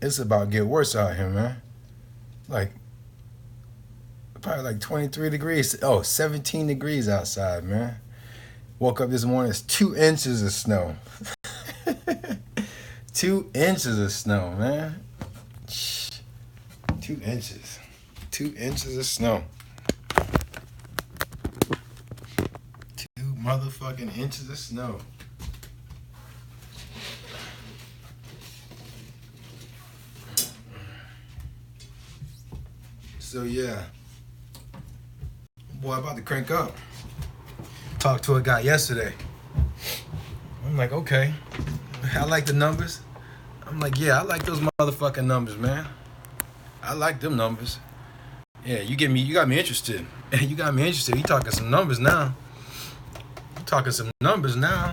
It's about to get worse out here, man. Like probably like 23 degrees. Oh, 17 degrees outside, man. Woke up this morning, it's 2 inches of snow. 2 inches of snow, man. 2 inches. 2 inches of snow. 2 motherfucking inches of snow. So yeah. Boy, about to crank up. Talked to a guy yesterday. I'm like, okay. I like the numbers. I'm like, yeah, I like those motherfucking numbers, man. I like them numbers. Yeah, you got me interested. You got me interested. You talking some numbers now. You talking some numbers now.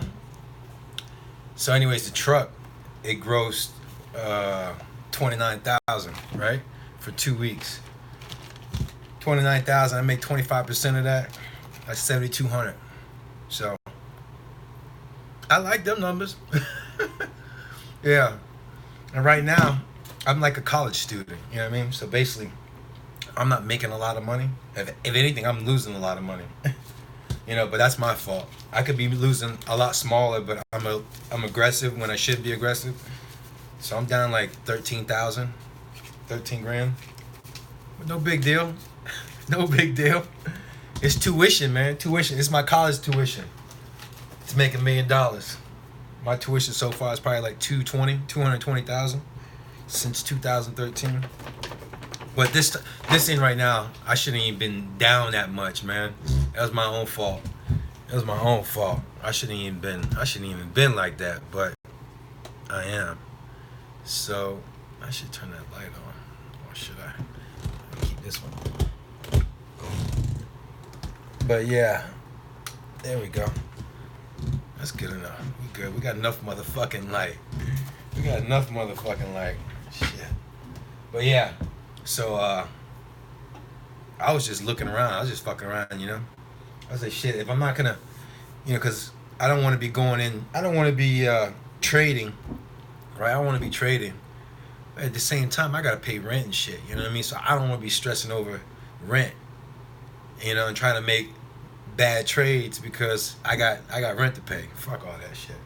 So, anyways, the truck, it grossed 29,000, right, for 2 weeks. 29,000. I make 25% of that. That's 7,200. So, I like them numbers. Yeah. And right now, I'm like a college student. You know what I mean? So basically, I'm not making a lot of money. If anything, I'm losing a lot of money. But that's my fault. I could be losing a lot smaller, but I'm aggressive when I should be aggressive. So I'm down like 13,000, 13 grand. But no big deal. No big deal. It's tuition, man. Tuition. It's my college tuition. It's making $1 million. My tuition so far is probably like 220,000 since 2013. But this thing right now, I shouldn't even been down that much, man. That was my own fault. I shouldn't even been like that, but I am. So I should turn that light on, or should I keep this one? But yeah, there we go. That's good enough. We good. We got enough motherfucking light. Shit. But yeah, so I was just looking around. I was just fucking around, I was like, shit, if I'm not gonna, because I don't want to be going in. I don't want to be trading, right? I don't want to be trading. But at the same time, I gotta pay rent and shit. You know what I mean? So I don't want to be stressing over rent, and trying to make bad trades because I got rent to pay. Fuck all that shit.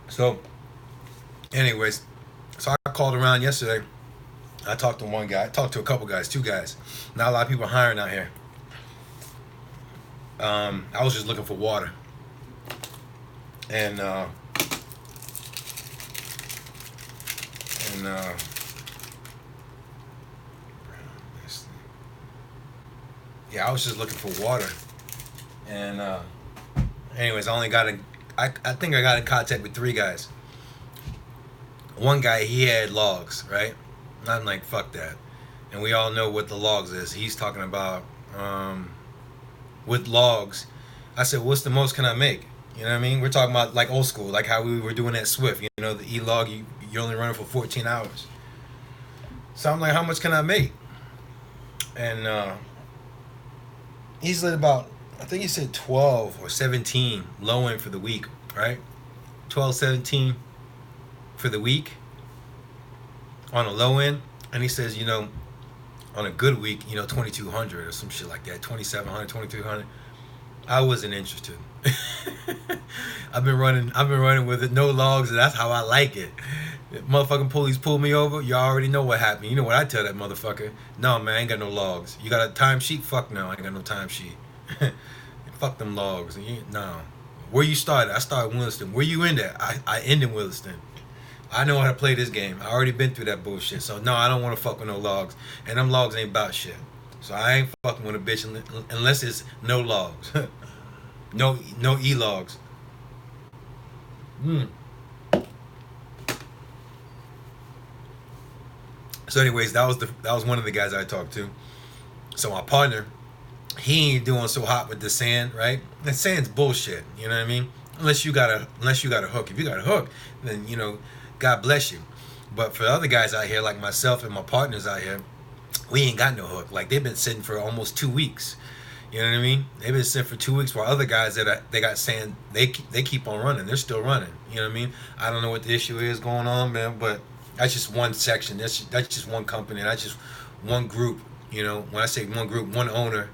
So, anyways, so I called around yesterday. I talked to one guy. I talked to a couple guys, two guys. Not a lot of people hiring out here. I was just looking for water, and yeah, I was just looking for water, and anyways, I think I got in contact with three guys. One guy, he had logs, right? I'm like, fuck that. And we all know what the logs is. He's talking about with logs. I said, what's the most can I make? You know what I mean? We're talking about like old school, like how we were doing at Swift. The e-log, you're only running for 14 hours. So I'm like, how much can I make? And he's like about, I think he said 12 or 17 low end for the week, right? 12, 17 for the week on a low end. And he says, on a good week, 2,200 or some shit like that, 2,700, 2,300. I wasn't interested. I've been running with it, no logs, and that's how I like it. If motherfucking police pull me over, you already know what happened. You know what I tell that motherfucker? No, man, I ain't got no logs. You got a timesheet? Fuck no, I ain't got no timesheet. Fuck them logs. No. Where you started? I started in Williston. Where you end at? I end in Williston. I know how to play this game. I already been through that bullshit. So no, I don't want to fuck with no logs. And them logs ain't about shit. So I ain't fucking with a bitch unless it's no logs. no e-logs. So anyways, that was one of the guys I talked to. So my partner, he ain't doing so hot with the sand, right? The sand's bullshit. You know what I mean? Unless you got a hook. If you got a hook, then God bless you. But for the other guys out here, like myself and my partners out here, we ain't got no hook. Like they've been sitting for almost 2 weeks. You know what I mean? They've been sitting for 2 weeks, while other guys they got sand, they keep on running. They're still running. You know what I mean? I don't know what the issue is going on, man, but that's just one section. That's just one company. That's just one group. You know, when I say one group, one owner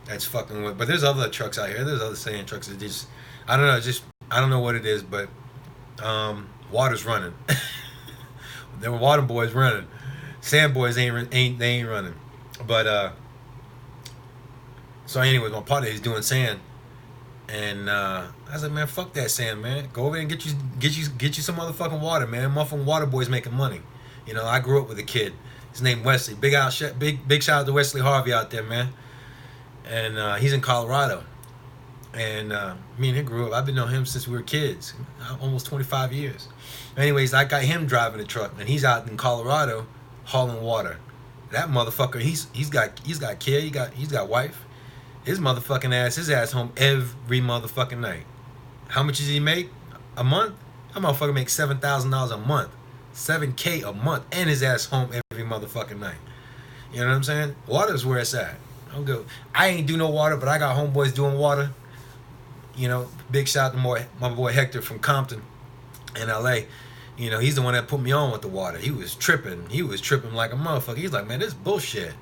that's fucking with. But there's other trucks out here. There's other sand trucks that just, I don't know. Just I don't know what it is, but water's running. There were water boys running. Sand boys ain't running. But so anyway, my partner is doing sand, and I was like, man, fuck that sand, man. Go over there and get you some motherfucking water, man. Motherfucking water boys making money. You know, I grew up with a kid. His name Wesley. Big shout out to Wesley Harvey out there, man. And he's in Colorado. And me and him grew up. I've been knowing him since we were kids, almost 25 years. Anyways, I got him driving a truck, and he's out in Colorado hauling water. That motherfucker, he's got kid, he's got wife. His motherfucking his ass home every motherfucking night. How much does he make a month? That motherfucker makes $7,000 a month, $7K a month, and his ass home every motherfucking night. You know what I'm saying? Water's where it's at. I ain't do no water, but I got homeboys doing water. You know, big shout out to my boy Hector from Compton in LA. You know, he's the one that put me on with the water. He was tripping like a motherfucker. He's like, man, this is bullshit.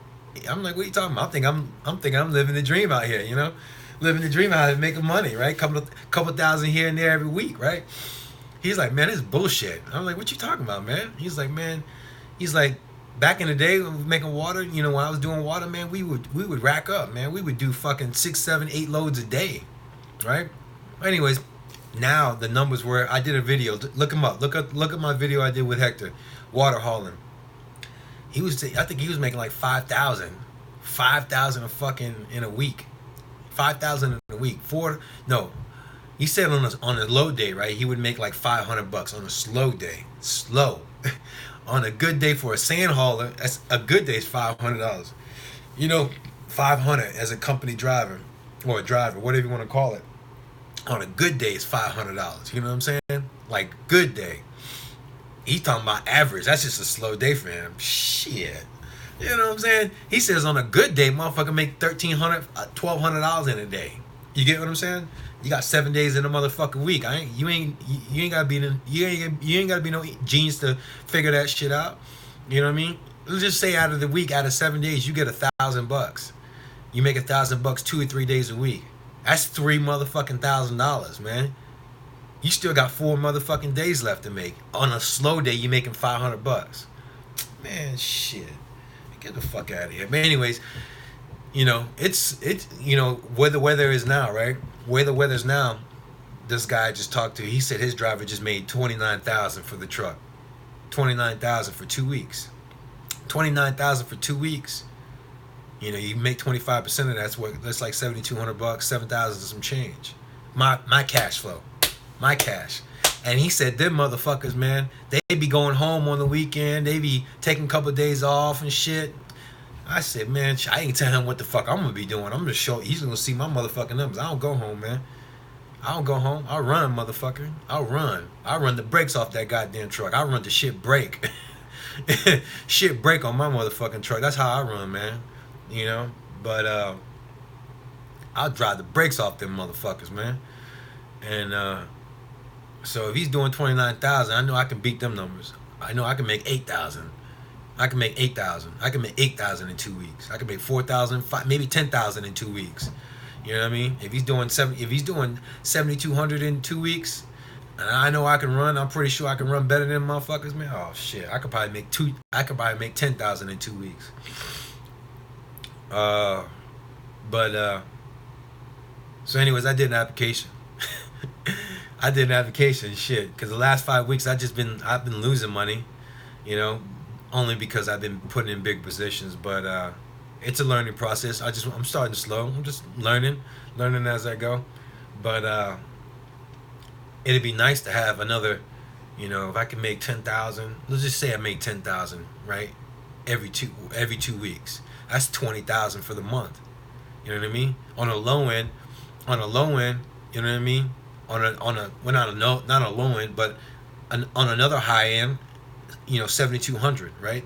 I'm like, what are you talking about? I'm thinking I'm living the dream out here, you know? Living the dream out here, making money, right? Couple thousand here and there every week, right? He's like, man, this is bullshit. I'm like, what you talking about, man? He's like, back in the day when we were making water, you know, when I was doing water, man, we would rack up, man. We would do fucking 6, 7, 8 loads a day, right? Anyways, now the numbers were, I did a video, look him up, look at my video I did with Hector, water hauling. I think he was making like 5,000 a fucking in a week, 5,000 in a week. He said on a low day, right? He would make like $500 on a slow day, on a good day for a sand hauler. That's a good day is $500. You know, 500 as a company driver or a driver, whatever you want to call it. On a good day is $500. You know what I'm saying? Like good day. He's talking about average. That's just a slow day for him. Shit. You know what I'm saying? He says on a good day, motherfucker make $1,300, $1,200 in a day. You get what I'm saying? You got 7 days in a motherfucking week. You ain't gotta be no genius to figure that shit out. You know what I mean? Let's just say out of the week, out of 7 days, you get $1,000. You make $1,000 2 or 3 days a week. That's $3 motherfucking $1,000, man. You still got 4 motherfucking days left to make. On a slow day, you making $500. Man, shit. Get the fuck out of here. But anyways, you know, it's you know where the weather is now, right? Where the weather's now. This guy I just talked to, he said his driver just made $29,000 for the truck. $29,000 for 2 weeks. $29,000 for 2 weeks. You know, you make 25% of that's like $7,200, 7,000 some change. My cash flow. My cash. And he said them motherfuckers, man, they be going home on the weekend, they be taking a couple of days off and shit. I said, man, I ain't tell him what the fuck I'm gonna be doing. I'm gonna show, he's gonna see my motherfucking numbers. I don't go home, man. I don't go home. I'll run, motherfucker. I'll run the brakes off that goddamn truck. I'll run the shit brake. Shit brake on my motherfucking truck. That's how I run, man. You know? But I'll drive the brakes off them motherfuckers, man. And so if he's doing 29,000, I know I can beat them numbers. I know I can make 8,000. I can make 8,000. I can make 8,000 in 2 weeks. I can make 4,000, maybe 10,000 in 2 weeks. You know what I mean? If he's doing 7,200 in 2 weeks, and I know I can run, I'm pretty sure I can run better than motherfuckers, man. Oh shit, I could probably make 10,000 in 2 weeks. So anyways, I did an application. Shit, because the last 5 weeks I've been losing money, you know, only because I've been putting in big positions. But it's a learning process. I'm starting slow. I'm just learning as I go. But it'd be nice to have another, you know, if I can make 10,000. Let's just say I make 10,000, right? Every two weeks. That's 20,000 for the month. You know what I mean? On a low end, you know what I mean? Not a low end, but on another high end, you know, 7,200, right?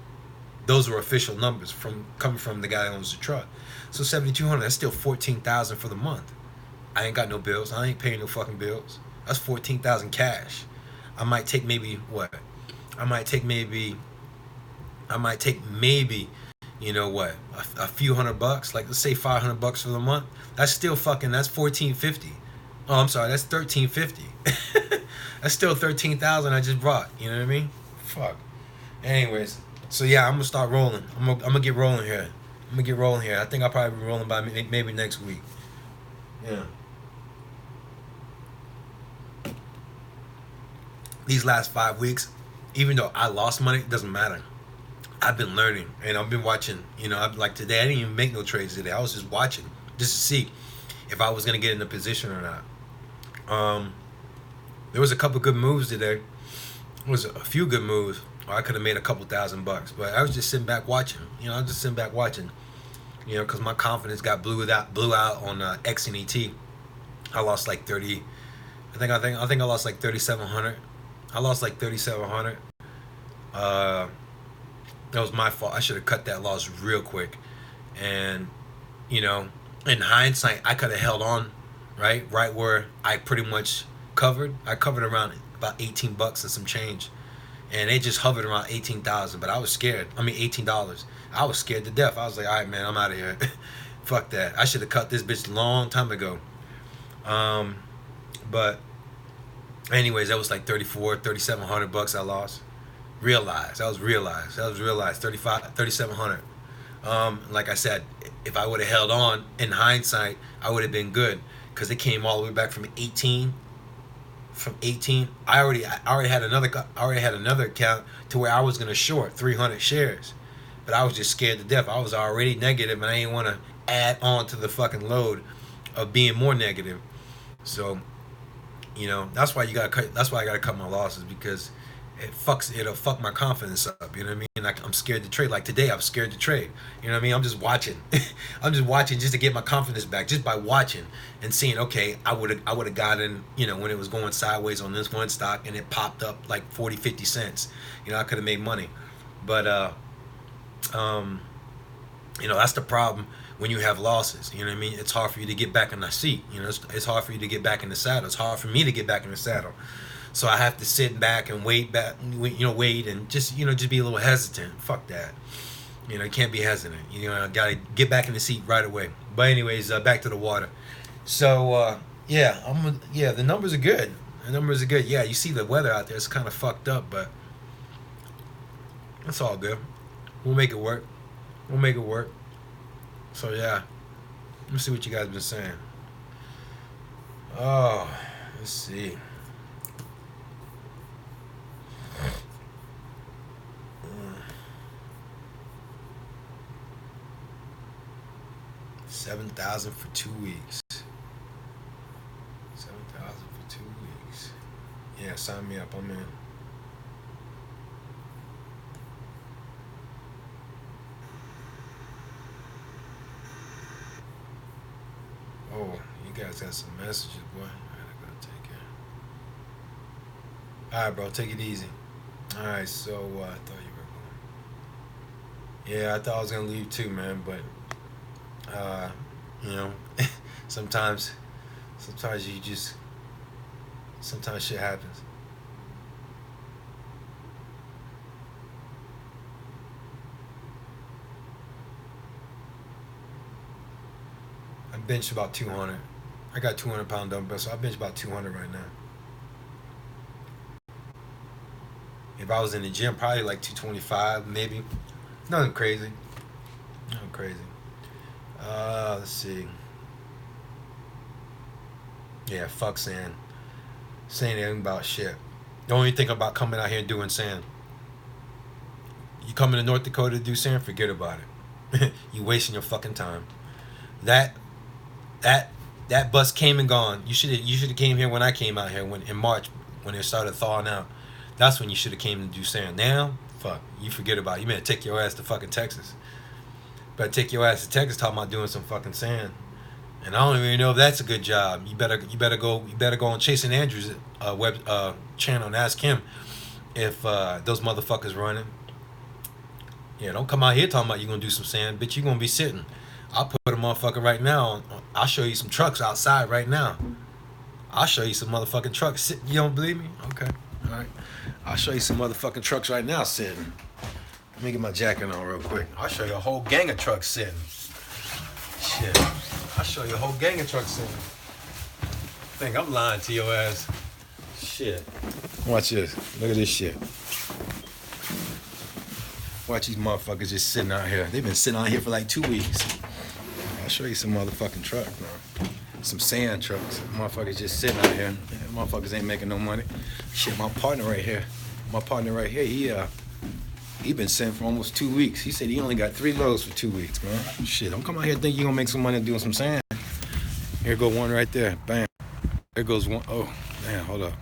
Those were official numbers coming from the guy that owns the truck. So 7,200. That's still 14,000 for the month. I ain't got no bills. I ain't paying no fucking bills. That's 14,000 cash. I might take maybe what? I might take maybe. I might take maybe. You know what? A few $100. Like let's say $500 for the month. That's still fucking. That's 1450. Oh, I'm sorry. That's 1350. That's still 13,000 I just brought. You know what I mean? Fuck. Anyways, so yeah, I'm gonna start rolling. I'm gonna get rolling here. I'm gonna get rolling here. I think I'll probably be rolling by maybe next week. Yeah. These last 5 weeks, even though I lost money, it doesn't matter. I've been learning and I've been watching. You know, I'm like today I didn't even make no trades today. I was just watching just to see if I was gonna get in a position or not. There was a couple good moves today. There was a few good moves. Or I could have made a couple $1,000, but I was just sitting back watching. You know, I was just sitting back watching. You know, because my confidence got blew out on X and ET. I lost like 30. I think I lost like 3,700. I lost like 3,700. That was my fault. I should have cut that loss real quick. And you know, in hindsight, I could have held on, right where I pretty much covered. I covered around about $18 and some change, and they just hovered around 18,000. But I was scared. I mean, $18. I was scared to death. I was like, all right, man, I'm out of here. Fuck that. I should have cut this bitch a long time ago. But anyways, that was like 3,700 bucks I lost. Realized. 3,700. Like I said, if I would have held on in hindsight, I would have been good because it came all the way back from 18. I already had another account to where I was gonna short 300 shares, but I was just scared to death. I was already negative, and I didn't want to add on to the fucking load of being more negative. So, you know, that's why I gotta cut my losses because it'll fuck my confidence up. You know what I mean? I'm scared to trade. Like today, I'm scared to trade. You know what I mean? I'm just watching. I'm just watching just to get my confidence back, just by watching and seeing. Okay, I would have gotten, you know, when it was going sideways on this one stock and it popped up like 40, 50 cents. You know, I could have made money, but you know, that's the problem when you have losses. You know what I mean? It's hard for you to get back in the seat. You know, it's hard for you to get back in the saddle. It's hard for me to get back in the saddle. So I have to sit back and wait and just be a little hesitant. Fuck that. You know, you can't be hesitant. You know, I gotta get back in the seat right away. But anyways, back to the water. So the numbers are good. Yeah, you see the weather out there. It's kind of fucked up, but it's all good. We'll make it work. So yeah, let me see what you guys been saying. Oh, let's see. 7,000 for 2 weeks. 7,000 for 2 weeks. Yeah, sign me up. I'm in. Oh, you guys got some messages, boy. I gotta take it. All right, bro. Take it easy. All right. So I thought you were going. Yeah, I thought I was gonna leave too, man. But you know, sometimes shit happens. I bench about 200. I got 200-pound dumbbells, so I bench about 200 right now. If I was in the gym, probably like 225, maybe. Nothing crazy. Let's see. Yeah, fuck sand. Sand ain't about shit. Don't even think about coming out here and doing sand. You coming to North Dakota to do sand? Forget about it. You wasting your fucking time. That bus came and gone. You should have came here when I came out here in March when it started thawing out. That's when you should have came to do sand. Now, fuck, you forget about it. You better take your ass to fucking Texas. Better take your ass to Texas talking about doing some fucking sand. And I don't even know if that's a good job. You better go on Chasing Andrews' web channel and ask him if those motherfuckers running. Yeah, don't come out here talking about you gonna do some sand, bitch. You gonna be sitting I'll put a motherfucker right now. I'll show you some trucks outside right now. I'll show you some motherfucking trucks. You don't believe me? Okay. All right. I'll show you some motherfucking trucks right now sitting. Let me get my jacket on real quick. I'll show you a whole gang of trucks sitting. Shit. I'll show you a whole gang of trucks sitting. Think I'm lying to your ass. Shit. Watch this. Look at this shit. Watch these motherfuckers just sitting out here. They've been sitting out here for like 2 weeks. I'll show you some motherfucking trucks, man. Some sand trucks. Motherfuckers just sitting out here. Motherfuckers ain't making no money. Shit, my partner right here. He been sitting for almost 2 weeks. He said he only got 3 loads for 2 weeks, man. Shit, don't come out here and think you gonna make some money doing some sand. Here go one right there. Bam. There goes one. Oh, man, hold up.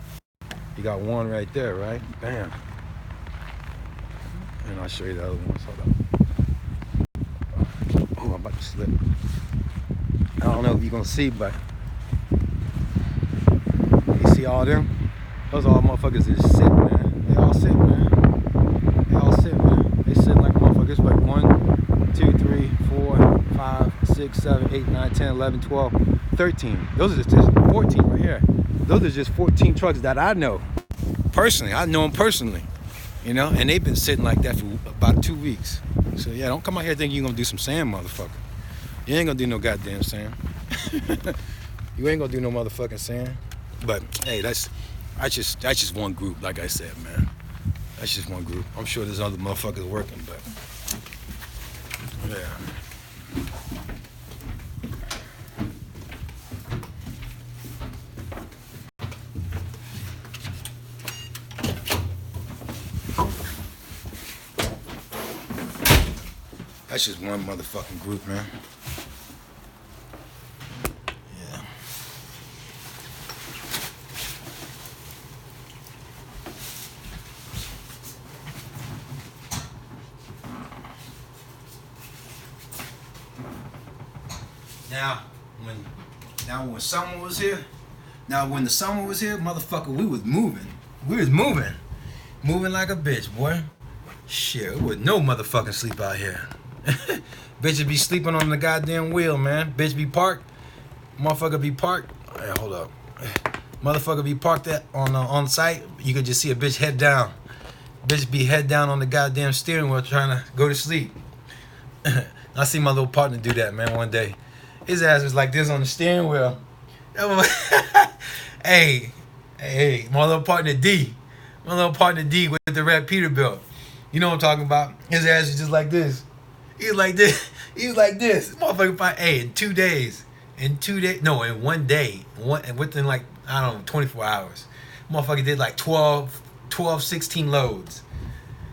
You got one right there, right? Bam. And I'll show you the other ones. Hold up. Oh, I'm about to slip. I don't know if you're gonna see, but you see all them? Those all motherfuckers that just sit, man. They all sit, man. They all sit, man. They sit like motherfuckers. Like 1, 2, 3, 4, 5, 6, 7, 8, 9, 10, 11, 12, 13. Those are just 14 right here. Those are just 14 trucks that I know. Personally, I know them personally. You know, and they've been sitting like that for about 2 weeks. So yeah, don't come out here thinking you're gonna do some sand, motherfucker. You ain't gonna do no goddamn sand. You ain't gonna do no motherfucking sand. But hey, that's just one group, like I said, man. That's just one group. I'm sure there's other motherfuckers working, but yeah. That's just one motherfucking group, man. Yeah. When summer was here, when the summer was here, motherfucker, we was moving. Moving like a bitch, boy. Shit, there was no motherfucking sleep out here. Bitches be sleeping on the goddamn wheel, man. Bitch be parked. Motherfucker be parked. Hey, hold up. Motherfucker be parked on site. You could just see a bitch head down. Bitch be head down on the goddamn steering wheel trying to go to sleep. I see my little partner do that, man, one day. His ass was like this on the steering wheel. Hey, my little partner D. With the red Peterbilt. You know what I'm talking about? His ass is just like this. He was like this. Motherfucker, in 2 days. In 1 day. Within like, I don't know, 24 hours. Motherfucker did like 16 loads.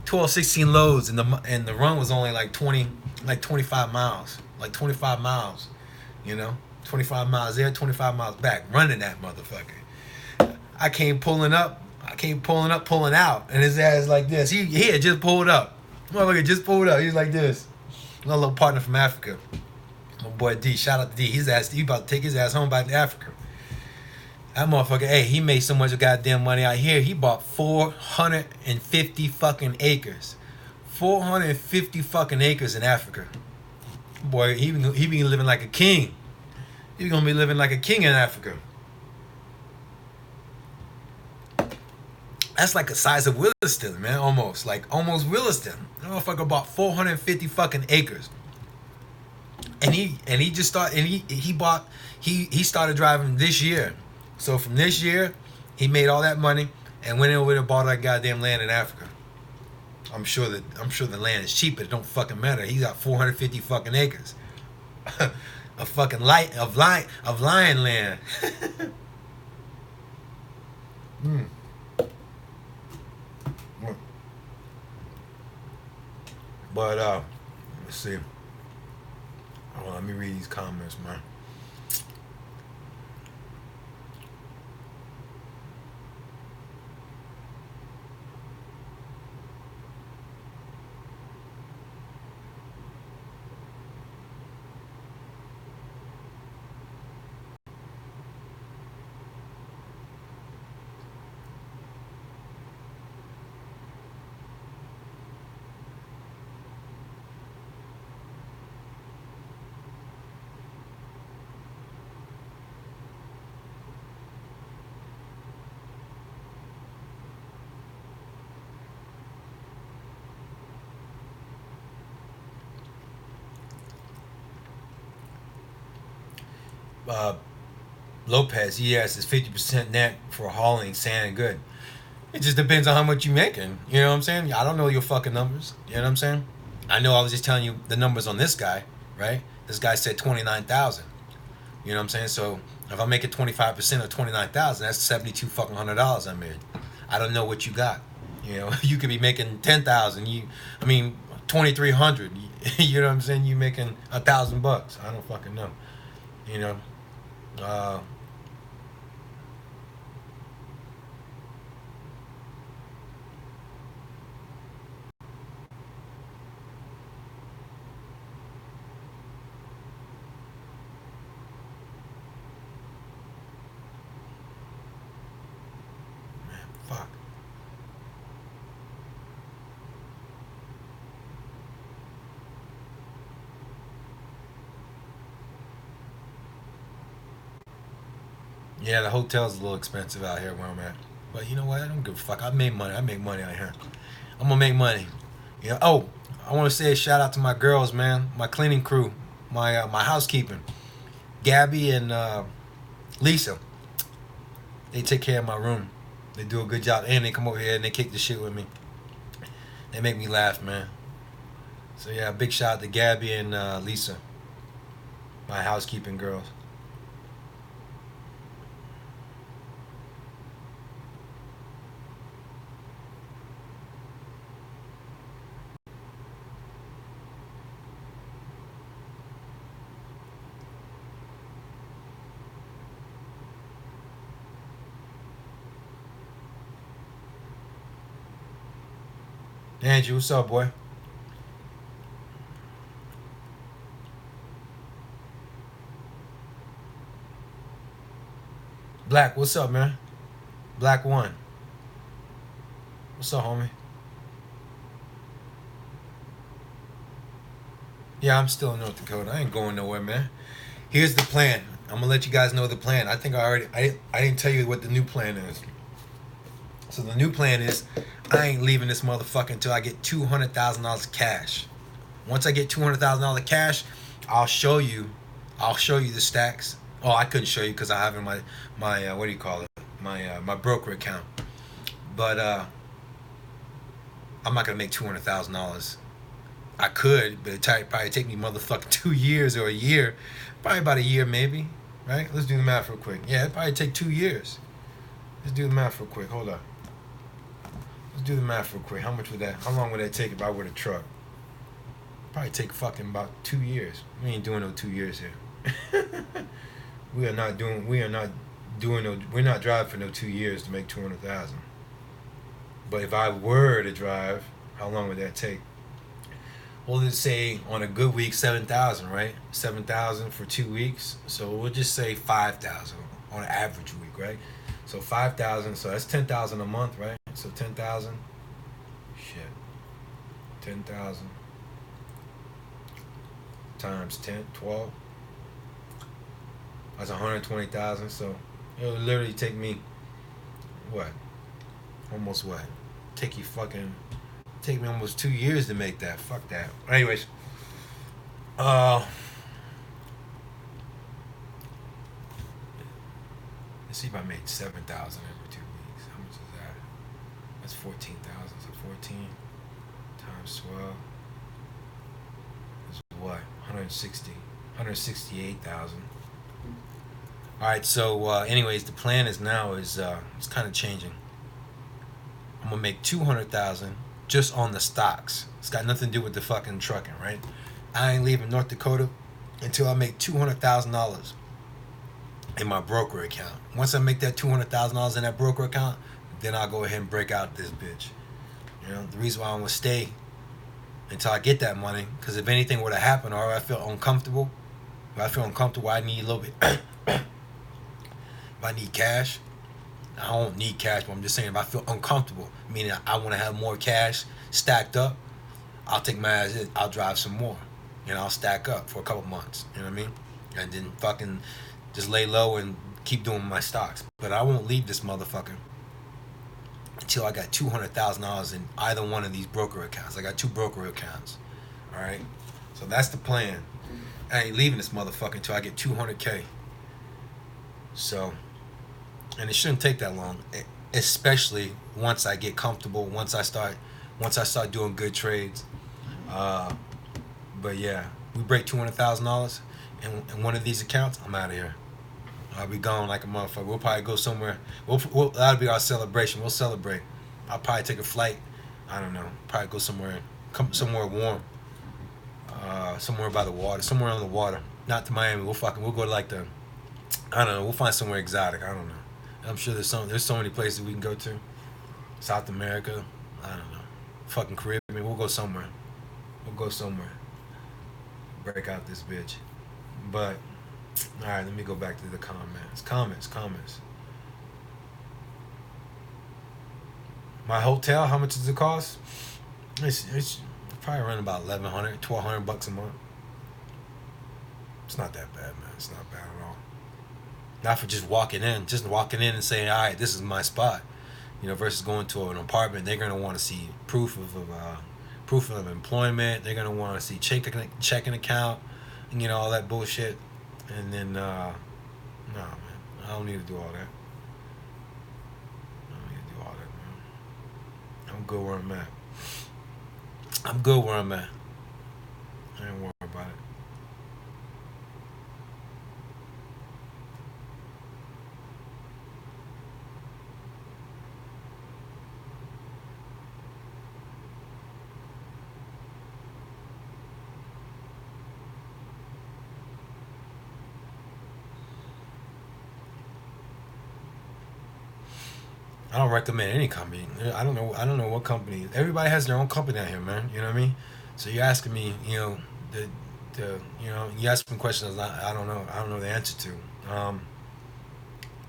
16 loads, and the run was only like 25 miles. Like 25 miles. You know? 25 miles there, 25 miles back. Running that motherfucker. I came pulling up, pulling out. And his ass like this. He had just pulled up. Motherfucker just pulled up. He was like this. My little partner from Africa. My boy D. Shout out to D. He about to take his ass home back to Africa. That motherfucker, he made so much goddamn money out here. He bought 450 fucking acres. 450 fucking acres in Africa. Boy, he be living like a king. He's gonna be living like a king in Africa. That's like the size of Williston, man, almost Williston. That motherfucker bought 450 fucking acres. And he just started, and he started driving this year. So from this year, he made all that money and went over and bought that goddamn land in Africa. I'm sure the land is cheap, but it don't fucking matter. He got 450 fucking acres. A fucking lion land. But let's see. Hold on, let me read these comments, man. uh, Lopez, he has his 50% net for hauling sand and good. It just depends on how much you're making. You know what I'm saying? I don't know your fucking numbers. You know what I'm saying? I know I was just telling you the numbers on this guy, right? This guy said 29,000. You know what I'm saying? So if I'm making 25% of 29,000, that's $7,200 I made. I don't know what you got. You know, you could be making 10,000. I mean, 2,300. You know what I'm saying? You making $1,000. I don't fucking know. You know, uh, fuck. Yeah, the hotel's a little expensive out here where I'm at. But you know what? I don't give a fuck. I made money. I make money out here. I'm gonna make money. You know. Oh, I want to say a shout out to my girls, man. My cleaning crew, my housekeeping, Gabby and Lisa. They take care of my room. They do a good job, and they come over here and they kick the shit with me. They make me laugh, man. So yeah, big shout out to Gabby and Lisa, my housekeeping girls. Andrew, what's up, boy? Black, what's up, man? Black One, what's up, homie? Yeah, I'm still in North Dakota. I ain't going nowhere, man. Here's the plan. I'm gonna let you guys know the plan. I think I didn't tell you what the new plan is. So the new plan is I ain't leaving this motherfucker until I get $200,000 cash. Once I get $200,000 cash, I'll show you. I'll show you the stacks. Oh, I couldn't show you because I have in my what do you call it? My broker account. But I'm not gonna make $200,000. I could, but it'd probably take me motherfucking 2 years or a year. Probably about a year, maybe. Right? Let's do the math real quick. Yeah, it'd probably take 2 years. Let's do the math real quick. Hold on. Let's do the math real quick. How much would that? How long would that take if I were to truck? Probably take fucking about 2 years. We ain't doing no 2 years here. we are not doing. We are not doing no. We're not driving for no 2 years to make 200,000. But if I were to drive, how long would that take? Well, let's say on a good week, 7,000, right? 7,000 for 2 weeks. So we'll just say 5,000 on an average week, right? So 5,000. So that's 10,000 a month, right? So 10,000. Shit. 10,000 times 10, 12. That's 120,000. So it'll literally take me what? Almost what? Take you fucking take me almost 2 years to make that. Fuck that. Anyways, uh, let's see if I made 7,000 every 2 weeks. How much is that? That's 14,000. So 14 times 12 is what? 160. 168,000. All right. So, anyways, the plan is now is it's kind of changing. I'm gonna make 200,000 just on the stocks. It's got nothing to do with the fucking trucking, right? I ain't leaving North Dakota until I make $200,000 in my broker account. Once I make that $200,000 in that broker account, then I'll go ahead and break out this bitch. You know, the reason why I'm gonna stay until I get that money, because if anything were to happen or I feel uncomfortable, if I feel uncomfortable, I need a little bit. If I need cash, I don't need cash, but I'm just saying if I feel uncomfortable, meaning I want to have more cash stacked up, I'll take my ass in, I'll drive some more. And I'll stack up for a couple months. You know what I mean? And then fucking just lay low and keep doing my stocks. But I won't leave this motherfucker until I got $200,000 in either one of these broker accounts. I got two broker accounts. Alright? So that's the plan. I ain't leaving this motherfucker until I get 200K. So, and it shouldn't take that long, especially once I get comfortable. Once I start doing good trades. Uh, but yeah, we break $200,000 in one of these accounts. I'm out of here. I'll be gone like a motherfucker. We'll probably go somewhere. That'll be our celebration. We'll celebrate. I'll probably take a flight. I don't know. Probably go somewhere, somewhere warm. Somewhere by the water. Somewhere on the water. Not to Miami. We'll go to like the. I don't know. We'll find somewhere exotic. I don't know. I'm sure there's so many places we can go to. South America. I don't know. Fucking Caribbean. We'll go somewhere. We'll go somewhere. Break out this bitch. But all right, let me go back to the comments. My hotel, how much does it cost? It's probably around about $1,100, $1,200 a month. It's not that bad, man. It's not bad at all. Not for just walking in and saying, all right, this is my spot. Versus going to an apartment. They're gonna want to see proof of employment. They're gonna want to see checking account, and all that bullshit. And then, no, man, I don't need to do all that. Man. I'm good where I'm at. I ain't worried about it. I don't recommend any company. I don't know what company. Everybody has their own company out here, man. You know what I mean? So you're asking me, you ask me questions I don't know. I don't know the answer to.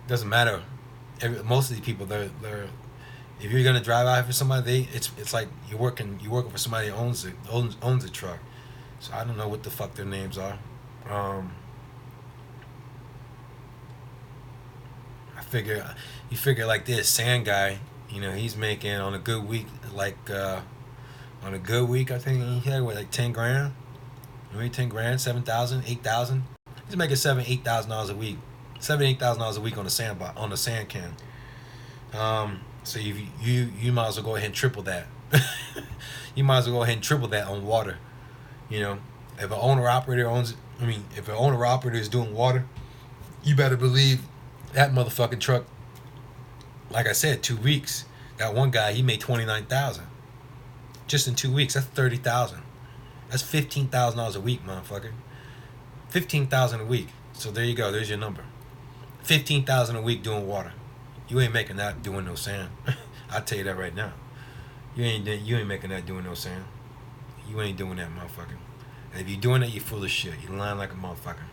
Doesn't matter. Most of these people, they're if you're gonna drive out for somebody, it's like you're working for somebody who owns a truck. So I don't know what the fuck their names are. You figure like this sand guy, he's making on a good week, I think he had like 10 grand, maybe 10 grand, 7,000, 8,000. He's making $8,000 a week, $8,000 a week on the sand can. So you might as well go ahead and triple that. You might as well go ahead and triple that on water. If an owner operator is doing water, you better believe that motherfucking truck. Like I said, 2 weeks. That one guy, he made 29,000 just in 2 weeks. That's 30,000. That's $15,000 a week, motherfucker. 15,000 a week. So there you go. There's your number. 15,000 a week doing water. You ain't making that doing no sand. I'll tell you that right now. You ain't making that doing no sand. You ain't doing that, motherfucker. And if you're doing that, you're full of shit. You're lying like a motherfucker.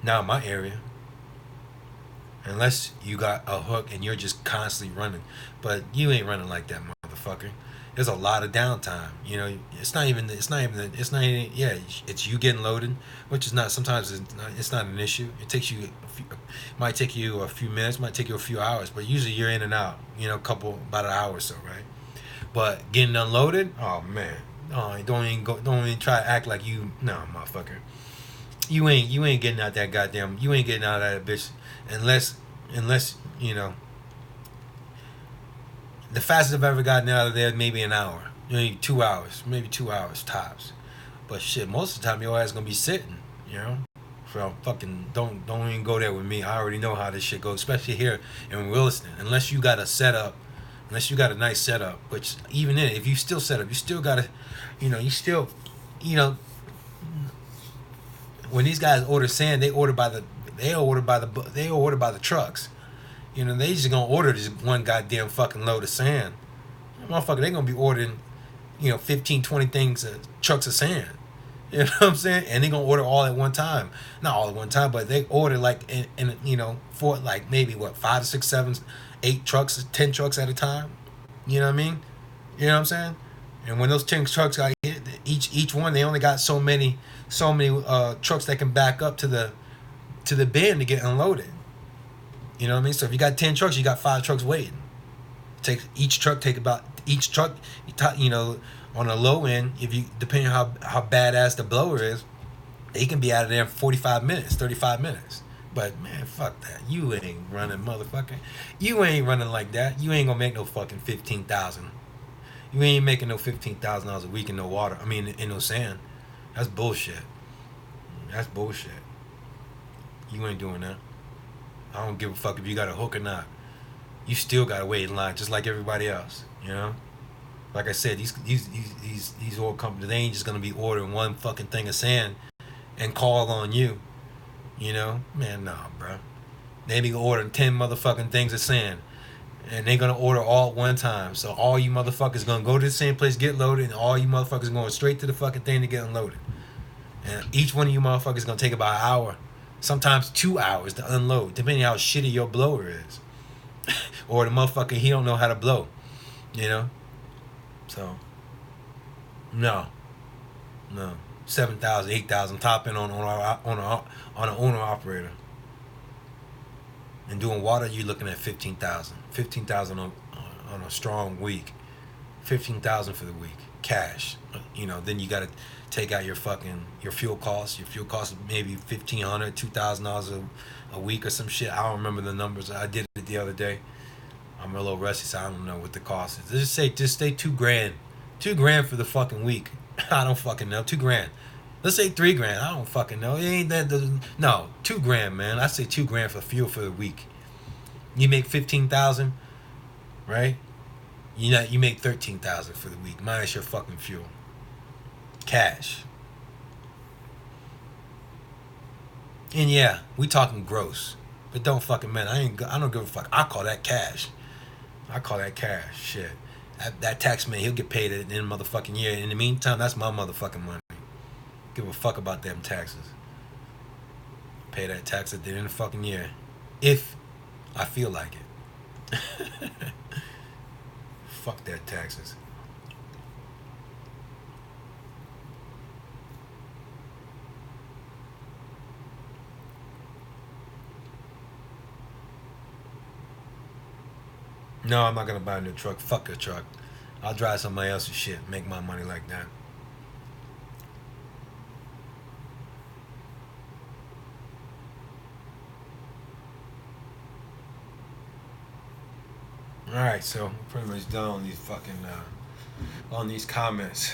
Now in my area, unless you got a hook and you're just constantly running, but you ain't running like that, motherfucker. There's a lot of downtime. It's not even. Yeah, it's you getting loaded, which is not. Sometimes it's not an issue. It takes you. Might take you a few minutes. Might take you a few hours. But usually you're in and out. About an hour or so, right? But getting unloaded, oh man, don't even try to act like you. No, motherfucker. You ain't getting out that goddamn. You ain't getting out of that bitch unless the fastest I've ever gotten out of there maybe an hour, maybe 2 hours, tops. But shit, most of the time your ass gonna be sitting, So fucking don't even go there with me. I already know how this shit goes, especially here in Williston. Unless you got a nice setup, which even then, if you still set up, you still gotta, when these guys order sand, they order by the trucks. They just gonna order this one goddamn fucking load of sand. Motherfucker, they gonna be ordering, 15, 20 trucks of sand. You know what I'm saying? And they gonna order all at one time. Not all at one time, but they order like for like maybe 5 to 6, 7, 8 trucks, 10 trucks at a time. You know what I mean? You know what I'm saying? And when those 10 trucks got hit, each one, they only got so many trucks that can back up to the bin to get unloaded. You know what I mean? So if you got 10 trucks, you got 5 trucks waiting. Each truck, on the low end, if you depending on how badass the blower is, they can be out of there in 45 minutes, 35 minutes. But man, fuck that. You ain't running, motherfucker. You ain't running like that. You ain't gonna make no fucking 15,000. You ain't making no $15,000 a week in no water. I mean, in no sand. That's bullshit. That's bullshit. You ain't doing that. I don't give a fuck if you got a hook or not. You still gotta wait in line just like everybody else. You know. Like I said, these oil companies, they ain't just gonna be ordering one fucking thing of sand and call on you. You know, man, nah, bro. They be ordering 10 motherfucking things of sand, and they gonna order all at one time. So all you motherfuckers gonna go to the same place, get loaded, and all you motherfuckers going straight to the fucking thing to get unloaded. And each one of you motherfuckers gonna take about an hour, sometimes 2 hours to unload, depending on how shitty your blower is, or the motherfucker he don't know how to blow. You know, so no, no. 7,000, 8,000, topping on an owner operator. And doing water, you're looking at 15,000. 15,000 on a strong week. 15,000 for the week, cash. You know, then you got to take out your fuel costs. Your fuel costs maybe $1,500, $2,000 a week or some shit. I don't remember the numbers. I did it the other day. I'm a little rusty, so I don't know what the cost is. Just say $2,000. $2,000 for the fucking week. I don't fucking know. $2,000. Let's say $3,000. I don't fucking know. It ain't that. No, $2,000, man. I say $2,000 for fuel for the week. You make 15,000, right? You make 13,000 for the week minus your fucking fuel. Cash. And yeah, we talking gross, but don't fucking man. I don't give a fuck. I call that cash. I call that cash. Shit. That tax man, he'll get paid in a motherfucking year. In the meantime, that's my motherfucking money. Give a fuck about them taxes. Pay that tax at the end of the fucking year. If I feel like it. Fuck that taxes. No, I'm not gonna buy a new truck. Fuck a truck. I'll drive somebody else's shit. Make my money like that. Alright, so pretty much done on these fucking on these comments.